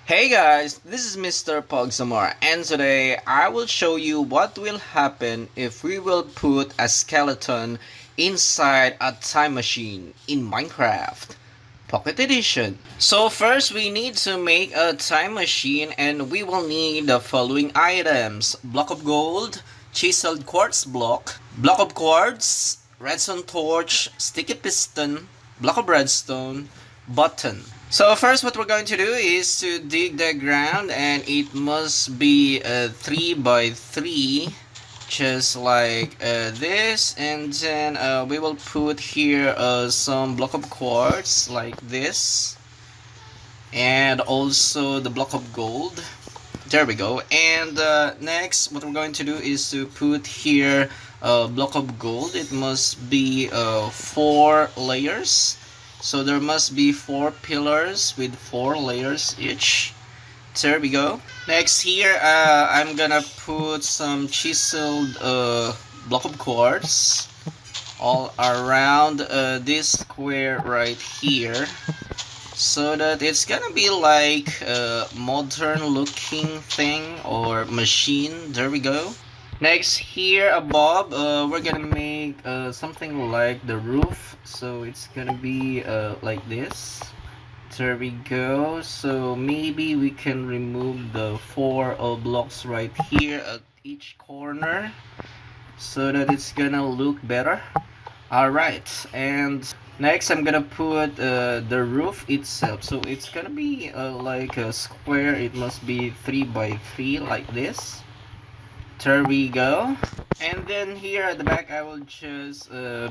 Hey guys, this is Mr. Pogsamar, and today I will show you what will happen if we will put a skeleton inside a time machine in Minecraft Pocket Edition. So first we need to make a time machine, and we will need the following items: block of gold, chiseled quartz block of quartz, redstone torch, sticky piston, block of redstone, button. So first what we're going to do is to dig the ground, and it must be 3 by 3, just like this, and then we will put here some block of quartz like this, and also the block of gold. There we go. And next what we're going to do is to put here a block of gold. It must be 4 layers, so there must be 4 pillars with 4 layers each. There we go. Next here, I'm gonna put some chiseled block of quartz all around this square right here, so that it's gonna be like a modern looking thing or machine. There we go. Next here above, we're gonna make something like the roof, so it's gonna be like this. There we go. So maybe we can remove the 4 blocks right here at each corner, so that it's gonna look better. Alright, and next I'm gonna put the roof itself, so it's gonna be like a square. It must be 3 by 3 like this. There we go. And then here at the back I will just I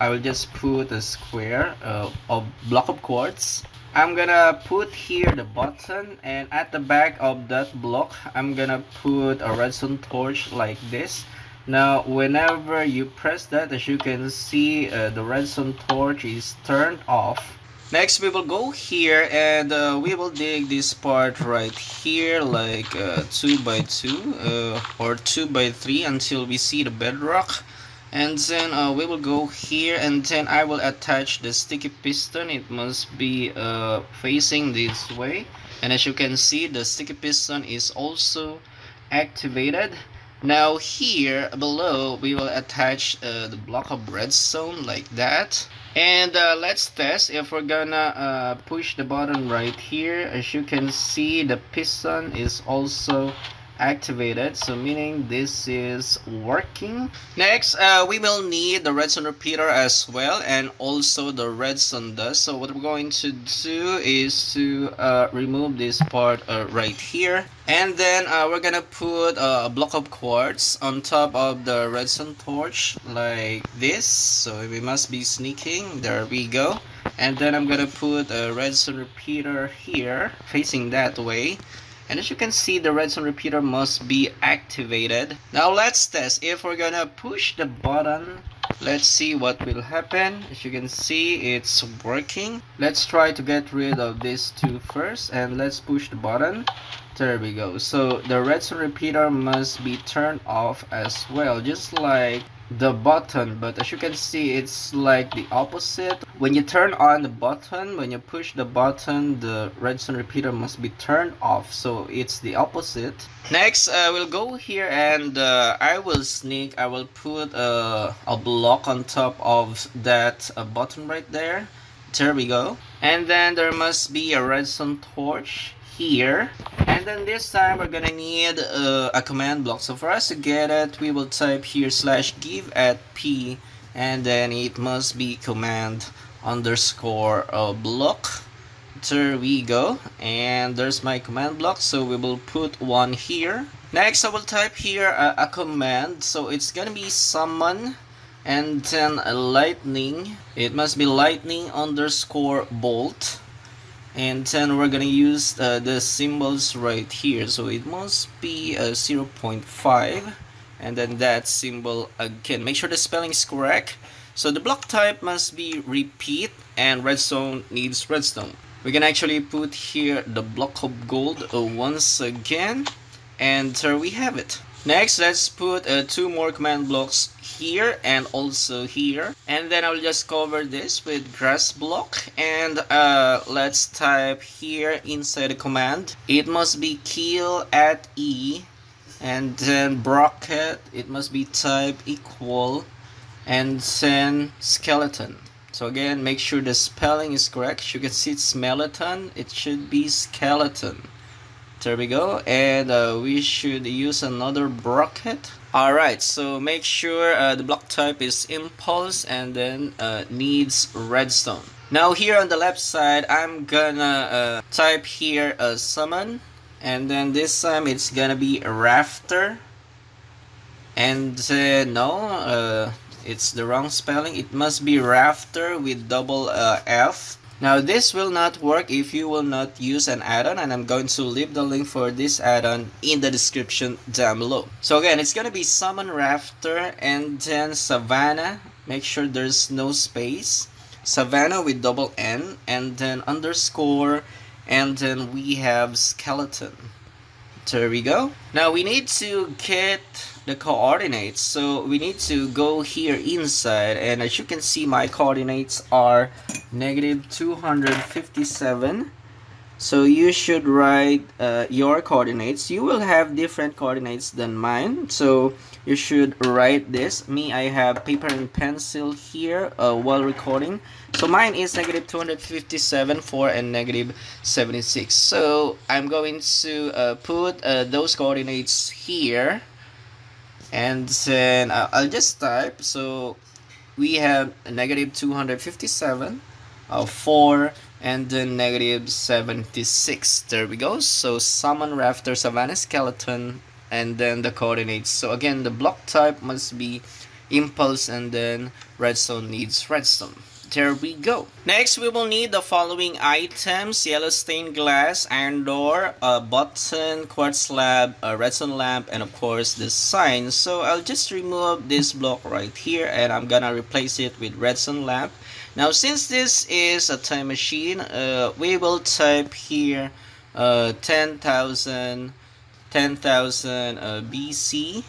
will just put a square of block of quartz. I'm gonna put here the button, and at the back of that block I'm gonna put a redstone torch like this. Now whenever you press that, as you can see, the redstone torch is turned off. Next we will go here, and we will dig this part right here like 2 by 2 or 2 by 3 until we see the bedrock. And then we will go here, and then I will attach the sticky piston. It must be facing this way, and as you can see, the sticky piston is also activated. Now here below we will attach the block of redstone like that. And let's test if we're gonna push the button right here. As you can see, the piston is also activated, so meaning this is working. Next we will need the redstone repeater as well, and also the redstone dust. So what we're going to do is to remove this part right here, and then we're gonna put a block of quartz on top of the redstone torch like this. So we must be sneaking. There we go. And then I'm gonna put a redstone repeater here facing that way, and as you can see, the redstone repeater must be activated. Now let's test if we're gonna push the button. Let's see what will happen. As you can see, it's working. Let's try to get rid of these two first, and let's push the button. There we go. So the redstone repeater must be turned off as well, just like the button. But as you can see, it's like the opposite. When you turn on the button, when you push the button, the redstone repeater must be turned off, so it's the opposite. Next we'll go here, and I will sneak. I will put a block on top of that button right there. There we go. And then there must be a redstone torch here, and then this time we're gonna need a command block. So for us to get it, we will type here /give at p, and then it must be command underscore block. There we go, and there's my command block, so we will put one here. Next I will type here a command, so it's gonna be summon, and then a lightning. It must be lightning underscore bolt, and then we're gonna use the symbols right here, so it must be 0.5, and then that symbol again. Make sure the spelling is correct. So the block type must be repeat, and redstone needs redstone. We can actually put here the block of gold once again, and there we have it. Next, let's put two more command blocks here and also here, and then I'll just cover this with grass block. And let's type here inside the command, it must be kill at E, and then bracket, it must be type equal, and then skeleton. So again, make sure the spelling is correct. You can see it's skeleton, it should be skeleton. There we go. And we should use another bracket. Alright, so make sure the block type is impulse and then needs redstone. Now here on the left side, I'm gonna type here a summon, and then this time it's gonna be a rafter. And no, it's the wrong spelling. It must be rafter with double F. Now this will not work if you will not use an add-on, and I'm going to leave the link for this add-on in the description down below. So again, it's gonna be summon rafter and then Savannah. Make sure there's no space. Savannah with double N and then underscore, and then we have skeleton. There we go. Now we need to get the coordinates, so we need to go here inside, and as you can see, my coordinates are -257. So you should write your coordinates. You will have different coordinates than mine, so you should write this. Me, I have paper and pencil here while recording. So mine is -257, 4, and -76. So I'm going to put those coordinates here, and then I'll just type. So we have -257, 4, and then -76. There we go. So summon rafter Savannah skeleton, and then the coordinates. So again, the block type must be impulse, and then redstone needs redstone. There we go. Next, we will need the following items: yellow stained glass, iron door, a button, quartz slab, a redstone lamp, and of course the sign. So I'll just remove this block right here, and I'm gonna replace it with redstone lamp. Now since this is a time machine, we will type here 10,000 BC.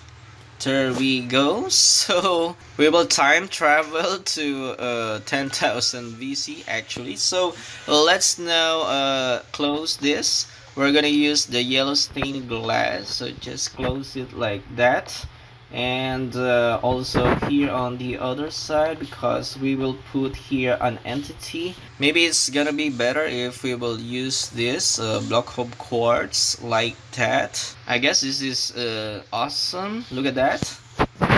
There we go. So we will time travel to 10,000 BC actually. So let's now close this. We're gonna use the yellow stained glass, so just close it like that. And also here on the other side, because we will put here an entity. Maybe it's gonna be better if we will use this block of quartz like that. I guess this is awesome. Look at that.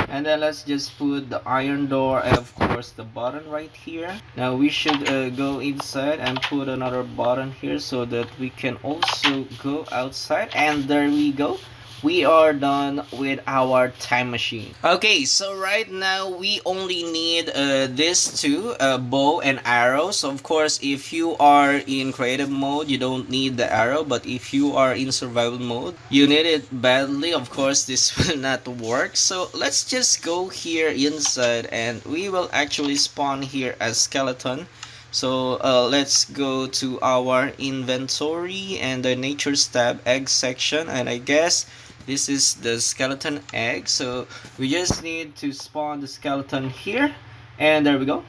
And then let's just put the iron door and of course the button right here. Now we should go inside and put another button here so that we can also go outside. And there we go. We are done with our time machine. Okay, so right now we only need these two, bow and arrow. So of course, if you are in creative mode, you don't need the arrow, but if you are in survival mode, you need it badly. Of course, this will not work. So let's just go here inside, and we will actually spawn here as skeleton. So let's go to our inventory and the nature's tab, egg section, and I guess this is the skeleton egg. So we just need to spawn the skeleton here, and there we go.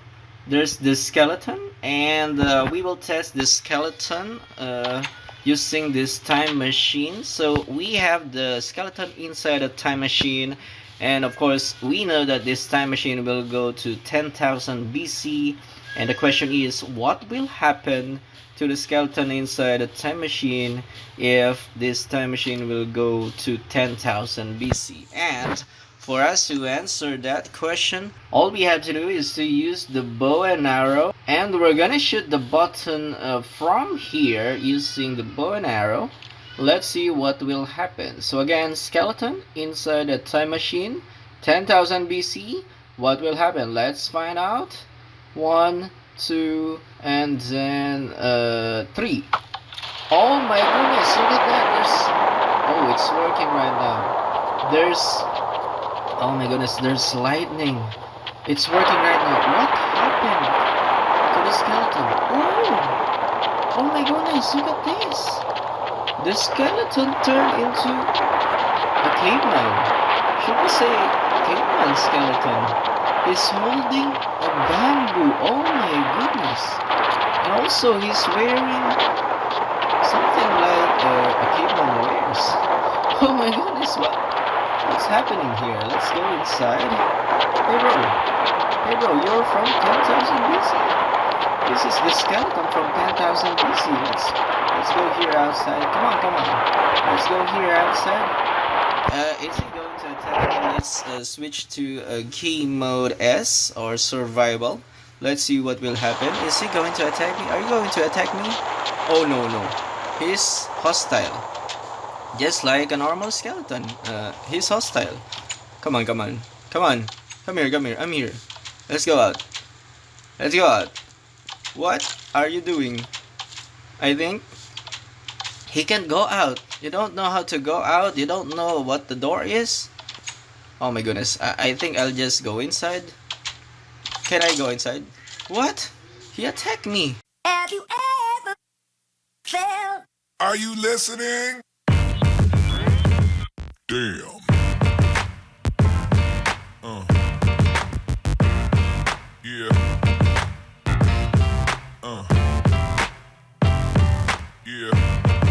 There's the skeleton, and we will test the skeleton using this time machine. So we have the skeleton inside a time machine, and of course we know that this time machine will go to 10,000 BC. And the question is, what will happen to the skeleton inside the time machine if this time machine will go to 10,000 BC? And for us to answer that question, all we have to do is to use the bow and arrow, and we're gonna shoot the button from here using the bow and arrow. Let's see what will happen. So again, skeleton inside the time machine, 10,000 BC. What will happen? Let's find out. 1, 2, and then 3. Oh my goodness, look at that. Oh, it's working right now. Oh my goodness, there's lightning. It's working right now. What happened to the skeleton? Oh my goodness, look at this. The skeleton turned into a caveman. Should we say caveman skeleton? He's holding a bamboo. Oh my goodness. And also he's wearing something like a caveman wears. Oh my goodness, what's happening here? Let's go inside. Hey bro, you're from 10,000 BC? This is the skeleton from 10,000 BC. Let's go here outside. Come on. Let's go here outside. Is he going to attack me? Let's switch to game mode S or survival. Let's see what will happen. Is he going to attack me? Are you going to attack me? Oh no. He's hostile. Just like a normal skeleton. He's hostile. Come on. Come here. I'm here. Let's go out. What are you doing? I think he can't go out. You don't know how to go out. You don't know what the door is. Oh my goodness. I think I'll just go inside. Can I go inside? What? He attacked me. Have you ever felt? Are you listening? Damn. Yeah. Yeah.